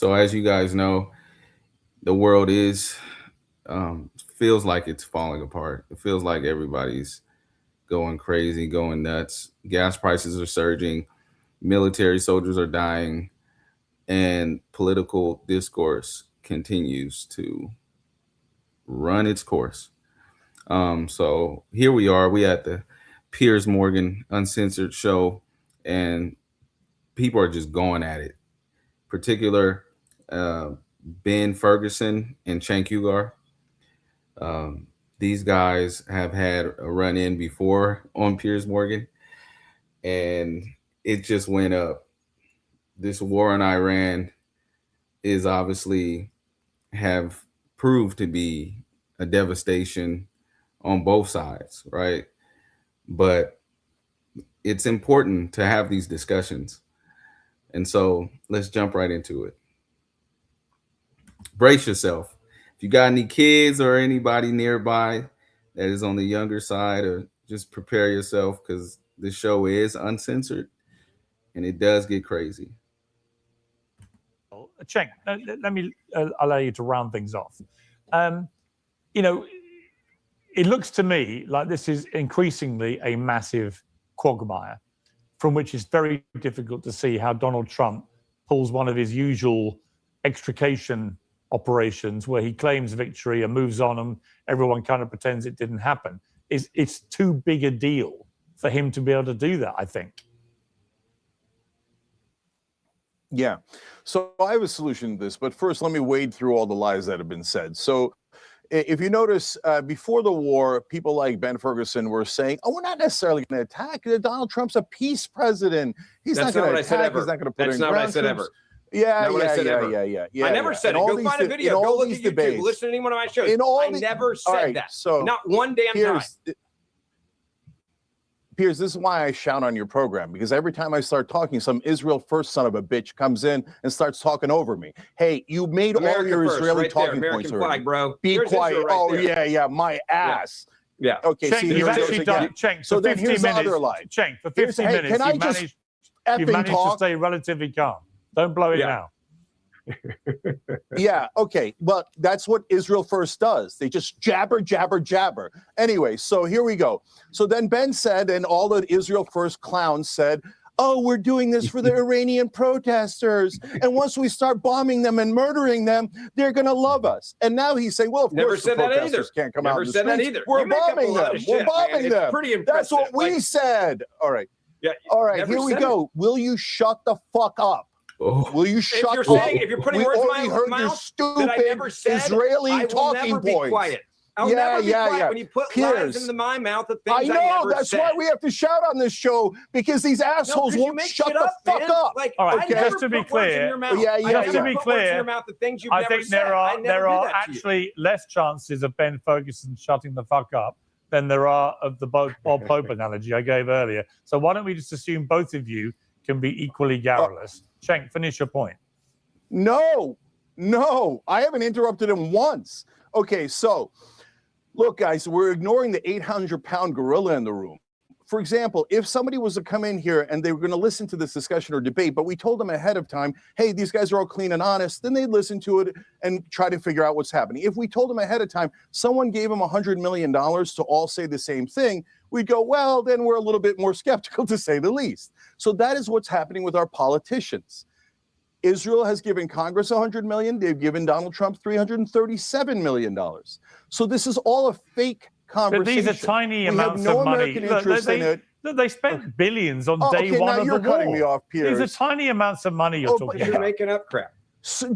So as you guys know, the world is feels like it's falling apart. It feels like everybody's going crazy, going nuts. Gas prices are surging, military soldiers are dying, and political discourse continues to run its course. So here we are. We at the Piers Morgan Uncensored show, and people are just going at it. Particular, uh, Ben Ferguson and Cenk Uygur. Um, these guys have had a run in before on Piers Morgan, and it just went up. This war in Iran is obviously have proved to be a devastation on both sides, right? But it's important to have these discussions. And so let's jump right into it. Brace yourself. If you got any kids or anybody nearby that is on the younger side, or just prepare yourself because this show is uncensored and it does get crazy. Cenk, let me allow you to round things off. You know, it looks to me like this is increasingly a massive quagmire from which it's very difficult to see how Donald Trump pulls one of his usual extrication operations where he claims victory and moves on and everyone kind of pretends it didn't happen. It's too big a deal for him to be able to do that, I think. Yeah. So I have a solution to this, but first let me wade through all the lies that have been said. So if you notice, before the war, people like Ben Ferguson were saying, oh, we're not necessarily going to attack. Donald Trump's a peace president. He's not going to attack. He's not going to put in ground troops. That's not what I said ever. Yeah. I never said it. Go find a video. Go look at YouTube. Listen to any one of my shows. I never said that. So not one damn time. Piers, this is why I shout on your program, because every time I start talking, some Israel first son of a bitch comes in and starts talking over me. Hey, you made America all your Israeli talking points already. Flag, bro. Be quiet. Yeah, my ass. Yeah. Okay, Cenk, see, you've actually done Cenk, so for 50 minutes. Other lie. Cenk, for 50 minutes, can I just you've managed to stay relatively calm. Don't blow it now. Yeah, okay. Well, that's what Israel First does. They just jabber. Anyway, so here we go. So then Ben said, and all the Israel First clowns said, oh, we're doing this for the Iranian protesters. And once we start bombing them and murdering them, they're going to love us. And now he's saying, well, of course the protesters can't come out in the streets. We're bombing them. We're bombing them. Pretty impressive. That's what we said. All right. Yeah. All right, here we go. Will you shut the fuck up? Will you shut up? If you're putting words in my mouth that I never said, Israeli I will talking never be points. Quiet. I'll never be quiet when you put lies into my mouth of things I never that's said. why we have to shout on this show, because these assholes won't shut the fuck up. Like, all right, just to be clear, I think there are actually less chances of Ben Ferguson shutting the fuck up than there are of the Bob Pope analogy I gave earlier. So why don't we just assume both of you can be equally garrulous? Cenk, finish your point. No, I haven't interrupted him once. Okay, so look, guys, we're ignoring the 800-pound gorilla in the room. For example, if somebody was to come in here and they were going to listen to this discussion or debate, but we told them ahead of time, hey, these guys are all clean and honest, then they'd listen to it and try to figure out what's happening. If we told them ahead of time, someone gave them $100 million to all say the same thing, we'd go, well, then we're a little bit more skeptical, to say the least. So that is what's happening with our politicians. Israel has given Congress $100 million. They've given Donald Trump $337 million. So this is all a fake conversation. But these are tiny amounts of money. They spent billions on day one of the war. You're cutting me off, Piers. These are tiny amounts of money you're talking about. You're making up crap. So,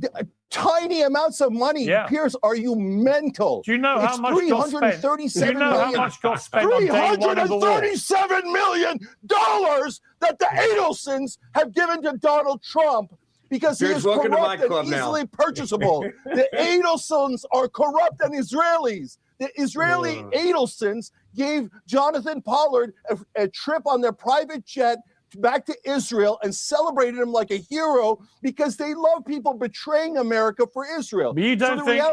tiny amounts of money. Yeah. Piers, are you mental? Do you know how much got spent? Do you know how much got spent on day one of the war? $337 million that the Adelsons have given to Donald Trump because he is corrupt and easily purchasable. The Adelsons are corrupt and Israelis. The Israeli Adelsons gave Jonathan Pollard a trip on their private jet back to Israel and celebrated him like a hero because they love people betraying America for Israel. But you don't think I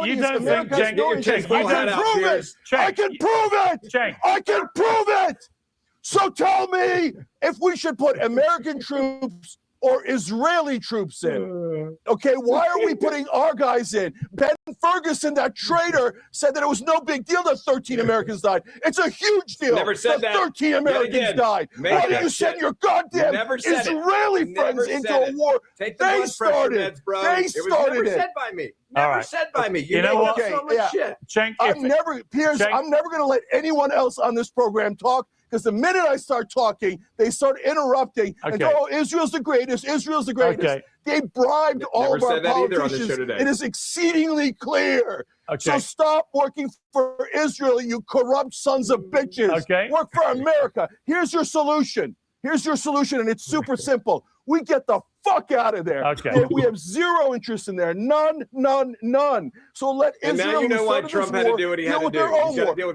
can prove it. So tell me if we should put American troops or Israeli troops in? Okay, why are we putting our guys in? Ben Ferguson, that traitor, said that it was no big deal that 13 Americans died. It's a huge deal. Never said that. 13 Americans died. Why do you send your goddamn Israeli friends into a war? Take the blood pressure meds, bro. They started it. Never said by me. Never said by me. You know what? So much shit. Cenk, I'm never going to let anyone else on this program talk, because the minute I start talking, they start interrupting and go, "Oh, Israel's the greatest. Israel's the greatest." Okay. They bribed all of our politicians. Today. It is exceedingly clear. Okay. So stop working for Israel, you corrupt sons of bitches. Okay. Work for America. Here's your solution. Here's your solution, and it's super simple. We get the fuck out of there. Okay. We have zero interest in there. None. So let Israel. And now you know why Trump had to do what he had to do.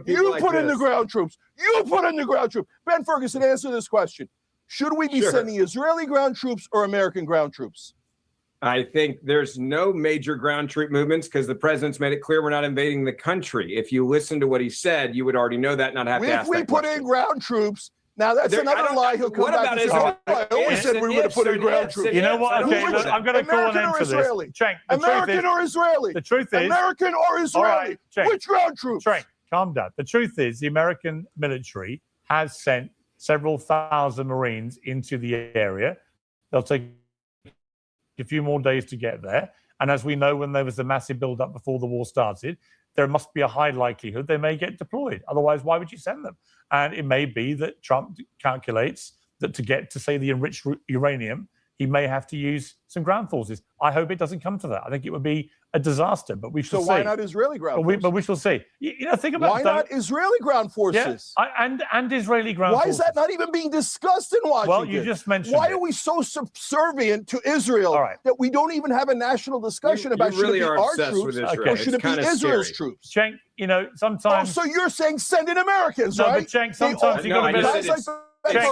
You put in the ground troops. You put in the ground troops. Ben Ferguson, answer this question. Should we be sending Israeli ground troops or American ground troops? I think there's no major ground troop movements because the president's made it clear we're not invading the country. If you listen to what he said, you would already know that, not have to ask that question. If we put in ground troops, now that's another lie. He'll come back and say, I always said we were going to put in ground troops. You know what? Okay, look, I'm going to call an end to this. Cenk, American or Israeli? The truth is, American or Israeli? Which ground troops? Cenk, calm down. The truth is, the American military has sent several thousand Marines into the area. They'll take a few more days to get there. And as we know, when there was a massive build-up before the war started, there must be a high likelihood they may get deployed. Otherwise, why would you send them? And it may be that Trump calculates that to get to, say, the enriched uranium, he may have to use some ground forces. I hope it doesn't come to that. I think it would be a disaster, but we shall see. So why not Israeli ground forces? But we shall see. You know, think about why not Israeli ground forces? Yeah, and Israeli ground forces. Why is that not even being discussed in Washington? Well, you just mentioned Why are we so subservient to Israel that we don't even have a national discussion about should it be our troops or should it be Israel's troops? Cenk, you know, sometimes... Oh, so you're saying send in Americans, no, right? But Cenk, sometimes you got to be... Guys like and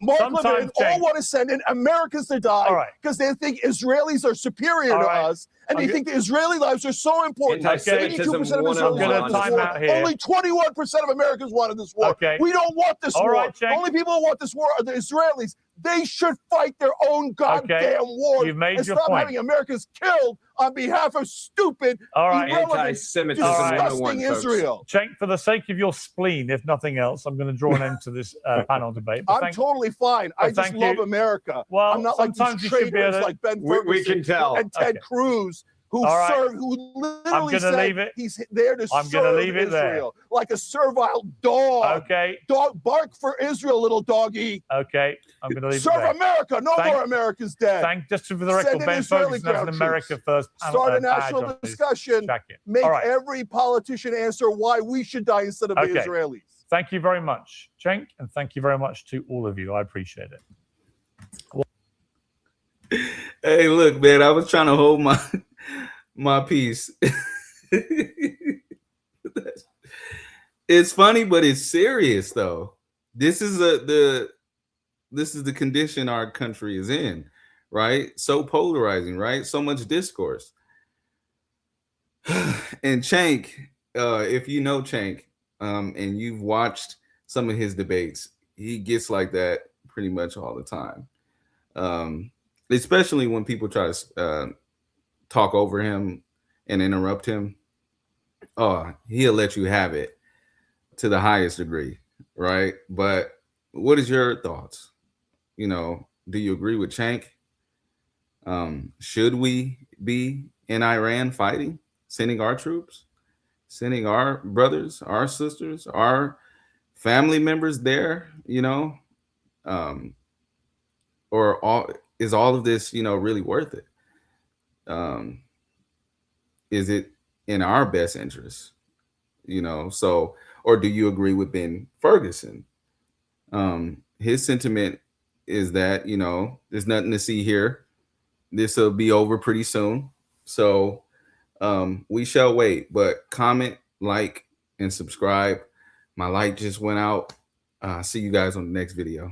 Mark Levin all want to send in Americans to die because they think Israelis are superior to us, and they think the Israeli lives are so important. 72% of Israelis wanted this war. Only 21% of Americans wanted this war. We don't want this war. The only people who want this war are the Israelis. They should fight their own goddamn war and stop having Americans killed on behalf of stupid, irrelevant, disgusting Israel. Cenk, for the sake of your spleen, if nothing else, I'm going to draw an end to this panel debate. I'm totally fine. I just love America. Well, I'm not like these traitors like Ben Ferguson and Ted Cruz, who literally said he's there to serve Israel, like a servile dog. Dog, bark for Israel, little doggy. I'm going to leave serve it there. America. No more Americans dead. Just for the record, Ben Ferguson has an America First panel. Start a national discussion. Make every politician answer why we should die instead of the Israelis. Thank you very much, Cenk, and thank you very much to all of you. I appreciate it. Hey, look, man, I was trying to hold my peace. It's funny, but it's serious though. This is the condition our country is in, right? So polarizing, right? So much discourse. And Cenk, if you know Cenk, and you've watched some of his debates, he gets like that pretty much all the time. Especially when people try to talk over him and interrupt him. Oh, he'll let you have it to the highest degree, right? But what is your thoughts? You know, do you agree with Cenk? Should we be in Iran fighting, sending our troops, sending our brothers, our sisters, our family members there, you know? Is all of this, you know, really worth it? Is it in our best interest? You know, so, or do you agree with Ben Ferguson? His sentiment is that, you know, there's nothing to see here. This will be over pretty soon. So we shall wait, but comment, like, and subscribe. My light just went out. See you guys on the next video.